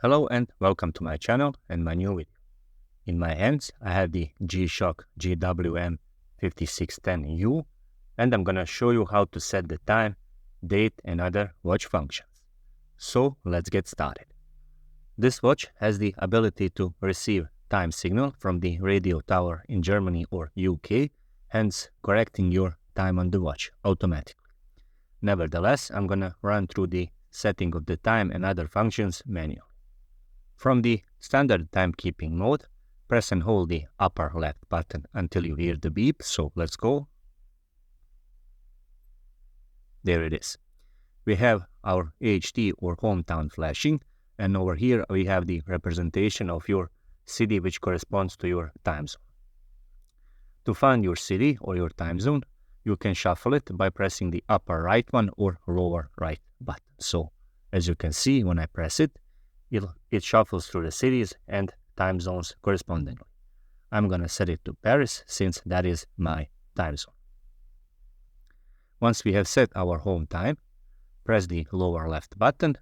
Hello and welcome to my channel and my new video. In my hands I have the Gshock GWM-5610U and I'm gonna show you how to set the time, date and other watch functions. So let's get started. This watch has the ability to receive time signal from the radio tower in Germany or UK, hence correcting your time on the watch automatically. Nevertheless, I'm gonna run through the setting of the time and other functions manually. From the standard timekeeping mode, press and hold the upper left button until you hear the beep, so let's go. There it is. We have our HT or hometown flashing, and over here we have the representation of your city which corresponds to your time zone. To find your city or your time zone, you can shuffle it by pressing the upper right one or lower right button. So as you can see, when I press it, it shuffles through the cities and time zones correspondingly. I'm gonna set it to Paris since that is my time zone. Once we have set our home time, press the lower left button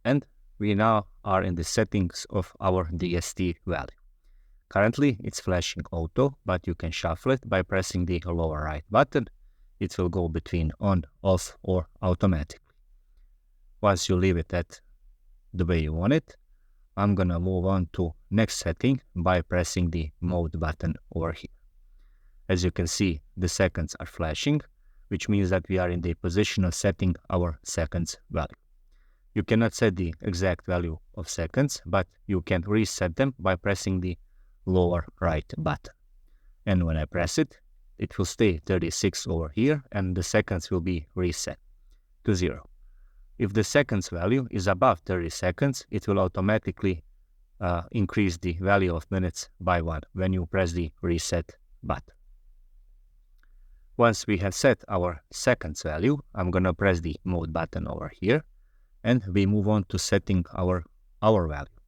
and we now are in the settings of our DST value. Currently it's flashing auto, but you can shuffle it by pressing the lower right button. It will go between on, off or automatically. Once you leave it at the way you want it, I'm gonna move on to next setting by pressing the mode button over here. As you can see, the seconds are flashing, which means that we are in the position of setting our seconds value. You cannot set the exact value of seconds, but you can reset them by pressing the lower right button. And when I press it, it will stay 36 over here and the seconds will be reset to 0. If the seconds value is above 30 seconds, it will automatically increase the value of minutes by 1 when you press the reset button. Once we have set our seconds value, I'm gonna press the mode button over here and we move on to setting our hour value.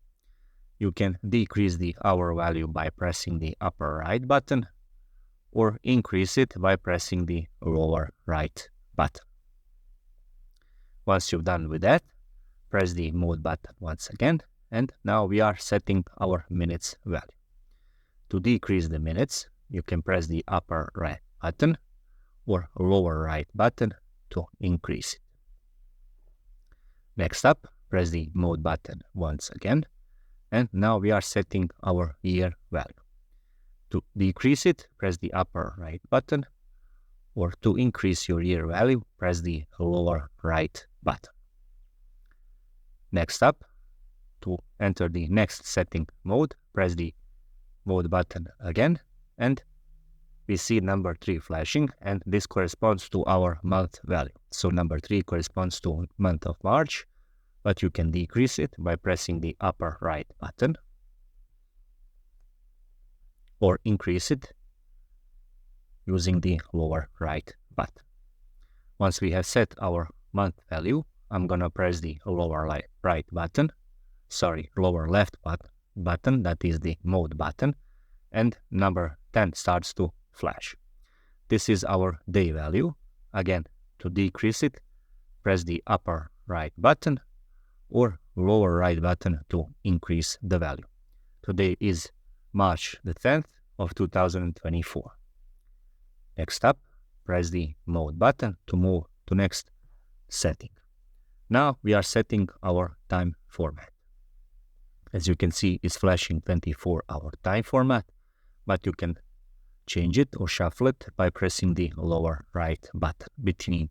You can decrease the hour value by pressing the upper right button or increase it by pressing the lower right button. Once you've done with that, press the mode button once again, and now we are setting our minutes value. To decrease the minutes, you can press the upper right button or lower right button to increase it. Next up, press the mode button once again, and now we are setting our year value. To decrease it, press the upper right button, or to increase your year value, press the lower right button. Next up, to enter the next setting mode, press the mode button again, and we see number 3 flashing, and this corresponds to our month value. So number 3 corresponds to month of March, but you can decrease it by pressing the upper right button, or increase it using the lower right button. Once we have set our month value, I'm gonna press the lower left button, that is the mode button, and number 10 starts to flash. This is our day value. Again, to decrease it, press the upper right button or lower right button to increase the value. Today is March the 10th of 2024. Next up, press the mode button to move to next setting. Now we are setting our time format. As you can see, it's flashing 24-hour time format, but you can change it or shuffle it by pressing the lower right button between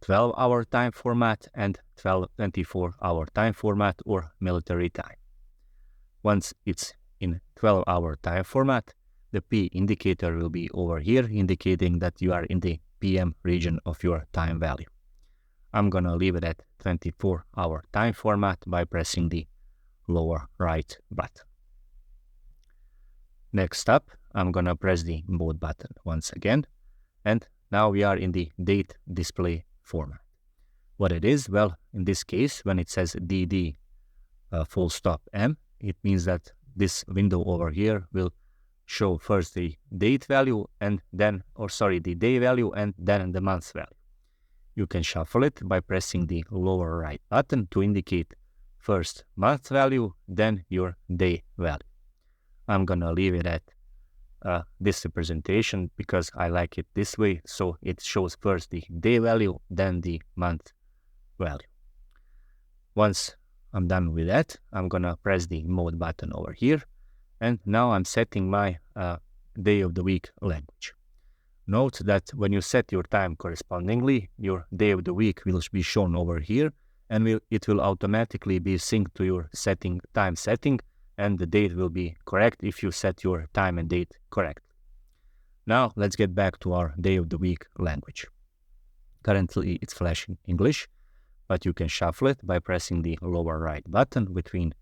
12-hour time format and 24-hour time format or military time. Once it's in 12-hour time format, the P indicator will be over here, indicating that you are in the PM region of your time value. I'm gonna leave it at 24-hour time format by pressing the lower right button. Next up, I'm gonna press the mode button once again, and now we are in the date display format. What it is? Well, in this case, when it says DD full stop M, it means that this window over here will show first the date value and then, the day value and then the month value. You can shuffle it by pressing the lower right button to indicate first month value, then your day value. I'm gonna leave it at this representation because I like it this way, so it shows first the day value, then the month value. Once I'm done with that, I'm gonna press the mode button over here, and now I'm setting my day of the week language. Note that when you set your time correspondingly, your day of the week will be shown over here, and it will automatically be synced to your time setting, and the date will be correct if you set your time and date correctly. Now let's get back to our day of the week language. Currently it's flashing English, but you can shuffle it by pressing the lower right button between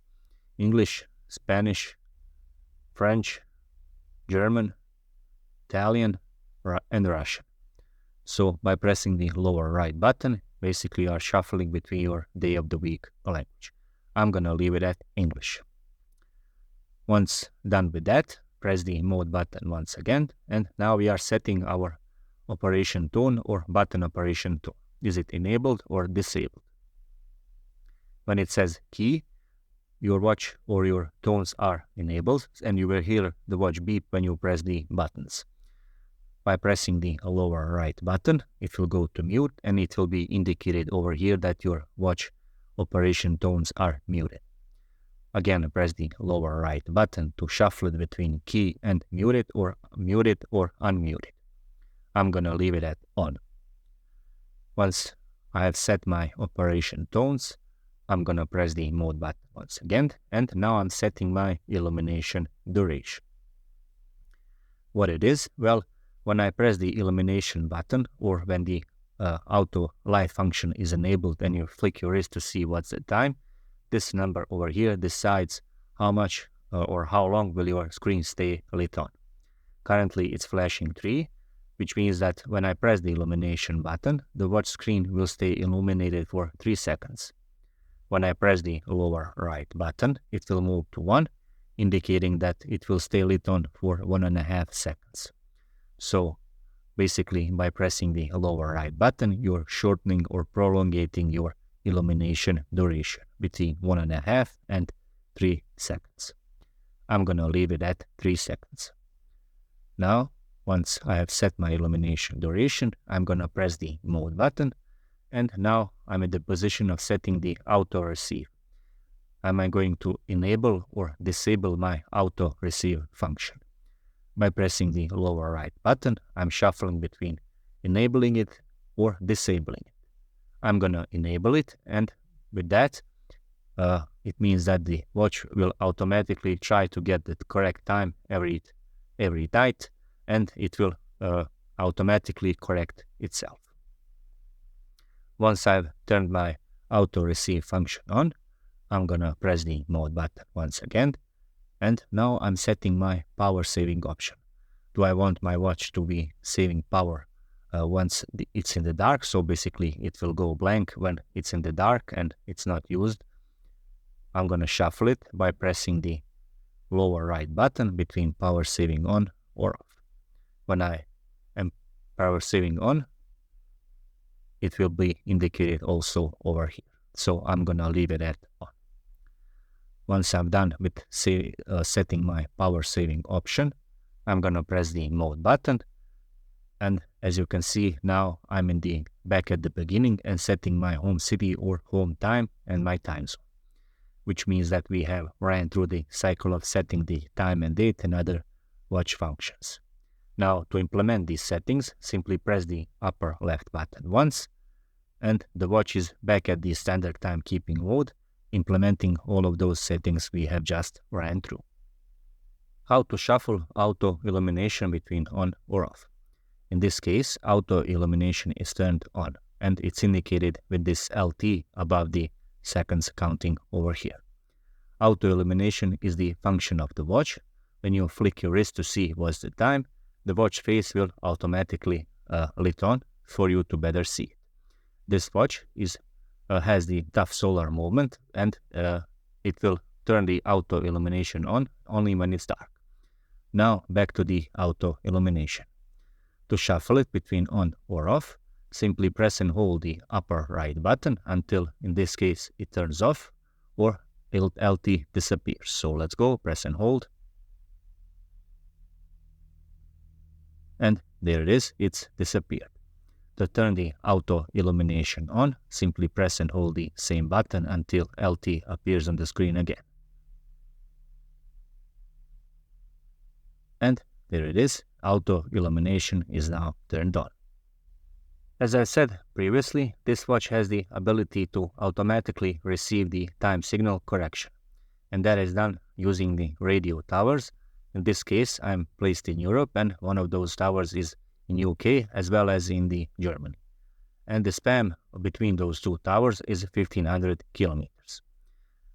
English, Spanish, French, German, Italian, and Russian. So by pressing the lower right button, basically you are shuffling between your day of the week language. I'm gonna leave it at English. Once done with that, press the mode button once again, and now we are setting our operation tone or button operation tone. Is it enabled or disabled? When it says key, your watch or your tones are enabled, and you will hear the watch beep when you press the buttons. By pressing the lower right button, it will go to mute, and it will be indicated over here that your watch operation tones are muted. Again, press the lower right button to shuffle it between key and muted or unmuted. I'm gonna leave it at on. Once I have set my operation tones, I'm gonna press the mode button once again, and now I'm setting my illumination duration. What it is? Well, when I press the illumination button, or when the auto light function is enabled and you flick your wrist to see what's the time, this number over here decides how much or how long will your screen stay lit on. Currently it's flashing 3, which means that when I press the illumination button, the watch screen will stay illuminated for 3 seconds. When I press the lower right button, it will move to 1, indicating that it will stay lit on for 1.5 seconds. So basically by pressing the lower right button, you're shortening or prolongating your illumination duration between 1.5 and 3 seconds. I'm gonna leave it at 3 seconds. Now, once I have set my illumination duration, I'm gonna press the mode button, and now I'm in the position of setting the auto receive. Am I going to enable or disable my auto receive function? By pressing the lower right button, I'm shuffling between enabling it or disabling it. I'm gonna enable it, and with that, it means that the watch will automatically try to get the correct time every night, and it will automatically correct itself. Once I've turned my auto receive function on, I'm gonna press the mode button once again, and now I'm setting my power saving option. Do I want my watch to be saving power once it's in the dark? So basically it will go blank when it's in the dark and it's not used. I'm gonna shuffle it by pressing the lower right button between power saving on or off. When I am power saving on, it will be indicated also over here. So I'm gonna leave it at on. Once I'm done with setting my power saving option, I'm gonna press the mode button, and as you can see, now I'm back at the beginning and setting my home city or home time and my time zone, which means that we have ran through the cycle of setting the time and date and other watch functions. Now to implement these settings, simply press the upper left button once, and the watch is back at the standard timekeeping mode, implementing all of those settings we have just ran through. How to shuffle auto illumination between on or off. In this case, auto illumination is turned on, and it's indicated with this LT above the seconds counting over here. Auto illumination is the function of the watch. When you flick your wrist to see what's the time, the watch face will automatically lit on for you to better see it. This watch has the tough solar movement, and it will turn the auto illumination on only when it's dark. Now back to the auto illumination. To shuffle it between on or off, simply press and hold the upper right button until, in this case, it turns off, or LT disappears. So let's go, press and hold. And there it is, it's disappeared. To turn the auto illumination on, simply press and hold the same button until LT appears on the screen again. And there it is, auto illumination is now turned on. As I said previously, this watch has the ability to automatically receive the time signal correction, and that is done using the radio towers. In this case, I'm placed in Europe, and one of those towers is in UK as well as in the Germany. And the span between those two towers is 1500 kilometers.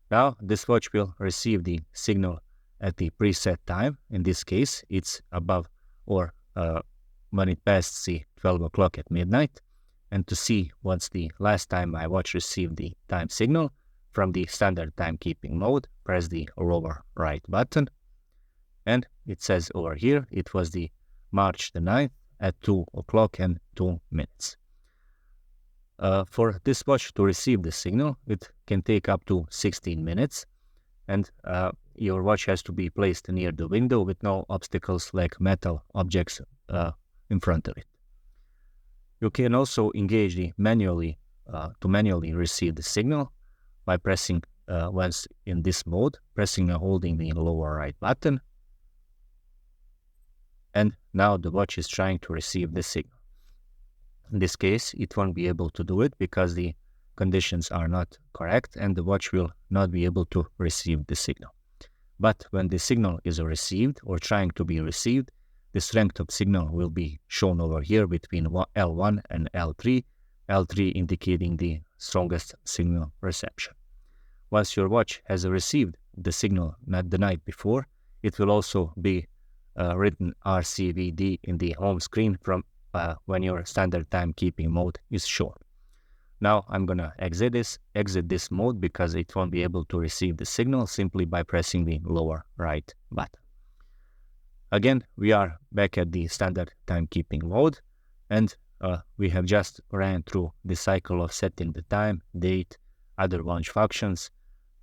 Now, this watch will receive the signal at the preset time. In this case, it's above or when it passes the 12 o'clock at midnight. And to see what's the last time my watch received the time signal, from the standard timekeeping mode, press the lower right button. And it says over here, it was the March the 9th at 2 o'clock and 2 minutes. For this watch to receive the signal, it can take up to 16 minutes. And your watch has to be placed near the window with no obstacles like metal objects in front of it. You can also engage the manually receive the signal by pressing once in this mode, pressing and holding the lower right button. And now the watch is trying to receive the signal. In this case, it won't be able to do it because the conditions are not correct and the watch will not be able to receive the signal. But when the signal is received or trying to be received, the strength of signal will be shown over here between L1 and L3, L3 indicating the strongest signal reception. Once your watch has received the signal the night before, it will also be written RCVD in the home screen from when your standard timekeeping mode is shown. Now I'm gonna exit this mode because it won't be able to receive the signal simply by pressing the lower right button. Again, we are back at the standard timekeeping mode, and we have just ran through the cycle of setting the time, date, other watch functions,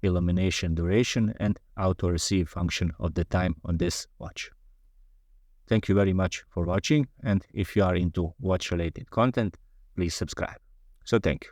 illumination duration, and auto receive function of the time on this watch. Thank you very much for watching, and if you are into watch related content, please subscribe. So thank you.